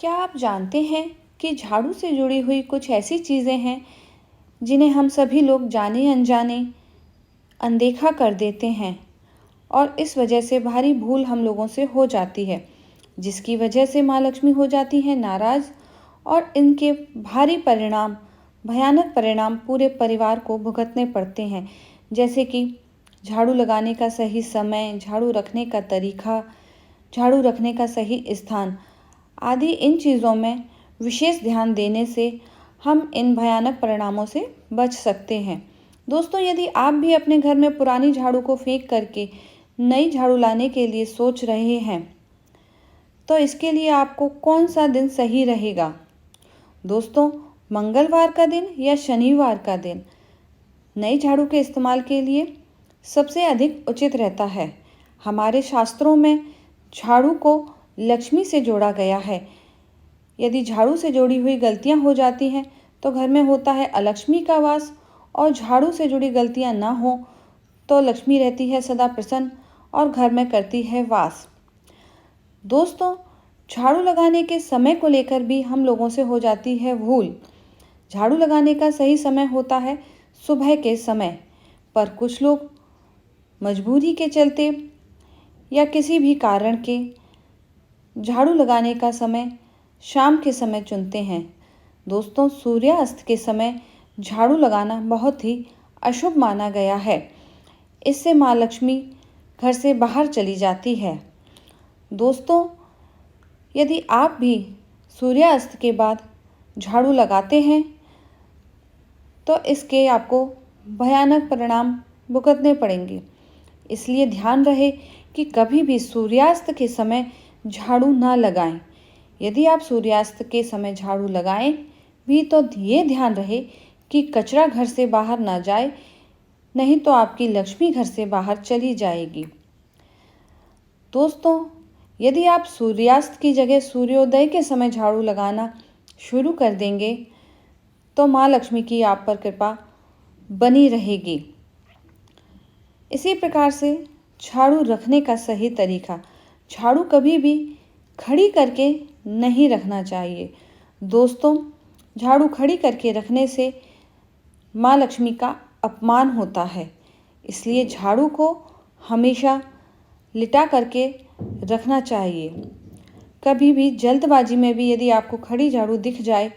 क्या आप जानते हैं कि झाड़ू से जुड़ी हुई कुछ ऐसी चीज़ें हैं जिन्हें हम सभी लोग जाने अनजाने अनदेखा कर देते हैं और इस वजह से भारी भूल हम लोगों से हो जाती है, जिसकी वजह से माँ लक्ष्मी हो जाती है नाराज़ और इनके भारी परिणाम, भयानक परिणाम पूरे परिवार को भुगतने पड़ते हैं। जैसे कि झाड़ू लगाने का सही समय, झाड़ू रखने का तरीका, झाड़ू रखने का सही स्थान आदि। इन चीज़ों में विशेष ध्यान देने से हम इन भयानक परिणामों से बच सकते हैं। दोस्तों, यदि आप भी अपने घर में पुरानी झाड़ू को फेंक करके नई झाड़ू लाने के लिए सोच रहे हैं, तो इसके लिए आपको कौन सा दिन सही रहेगा? दोस्तों, मंगलवार का दिन या शनिवार का दिन नई झाड़ू के इस्तेमाल के लिए सबसे अधिक उचित रहता है। हमारे शास्त्रों में झाड़ू को लक्ष्मी से जोड़ा गया है। यदि झाड़ू से जोड़ी हुई गलतियां हो जाती हैं तो घर में होता है अलक्ष्मी का वास, और झाड़ू से जुड़ी गलतियां ना हो तो लक्ष्मी रहती है सदा प्रसन्न और घर में करती है वास। दोस्तों, झाड़ू लगाने के समय को लेकर भी हम लोगों से हो जाती है भूल। झाड़ू लगाने का सही समय होता है सुबह के समय, पर कुछ लोग मजबूरी के चलते या किसी भी कारण के झाड़ू लगाने का समय शाम के समय चुनते हैं। दोस्तों, सूर्यास्त के समय झाड़ू लगाना बहुत ही अशुभ माना गया है। इससे माँ लक्ष्मी घर से बाहर चली जाती है। दोस्तों, यदि आप भी सूर्यास्त के बाद झाड़ू लगाते हैं तो इसके आपको भयानक परिणाम भुगतने पड़ेंगे। इसलिए ध्यान रहे कि कभी भी सूर्यास्त के समय झाड़ू ना लगाएं। यदि आप सूर्यास्त के समय झाड़ू लगाएं भी तो ये ध्यान रहे कि कचरा घर से बाहर ना जाए, नहीं तो आपकी लक्ष्मी घर से बाहर चली जाएगी। दोस्तों, यदि आप सूर्यास्त की जगह सूर्योदय के समय झाड़ू लगाना शुरू कर देंगे तो माँ लक्ष्मी की आप पर कृपा बनी रहेगी। इसी प्रकार से झाड़ू रखने का सही तरीका, झाड़ू कभी भी खड़ी करके नहीं रखना चाहिए। दोस्तों, झाड़ू खड़ी करके रखने से माँ लक्ष्मी का अपमान होता है, इसलिए झाड़ू को हमेशा लिटा करके रखना चाहिए। कभी भी जल्दबाजी में भी यदि आपको खड़ी झाड़ू दिख जाए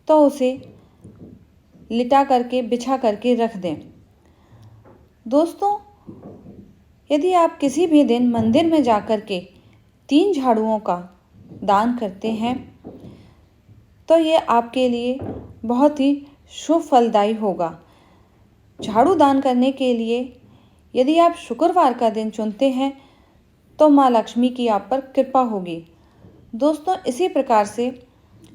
तो उसे लिटा करके, बिछा करके रख दें। दोस्तों, यदि आप किसी भी दिन मंदिर में जाकर के 3 झाड़ुओं का दान करते हैं तो ये आपके लिए बहुत ही शुभ फलदायी होगा। झाड़ू दान करने के लिए यदि आप शुक्रवार का दिन चुनते हैं तो माँ लक्ष्मी की आप पर कृपा होगी। दोस्तों, इसी प्रकार से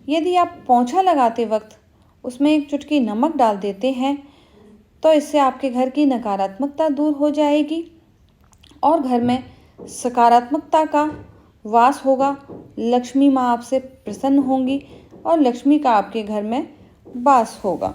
यदि आप पोंछा लगाते वक्त उसमें एक चुटकी नमक डाल देते हैं तो इससे आपके घर की नकारात्मकता दूर हो जाएगी और घर में सकारात्मकता का वास होगा। लक्ष्मी माँ आपसे प्रसन्न होंगी और लक्ष्मी का आपके घर में वास होगा।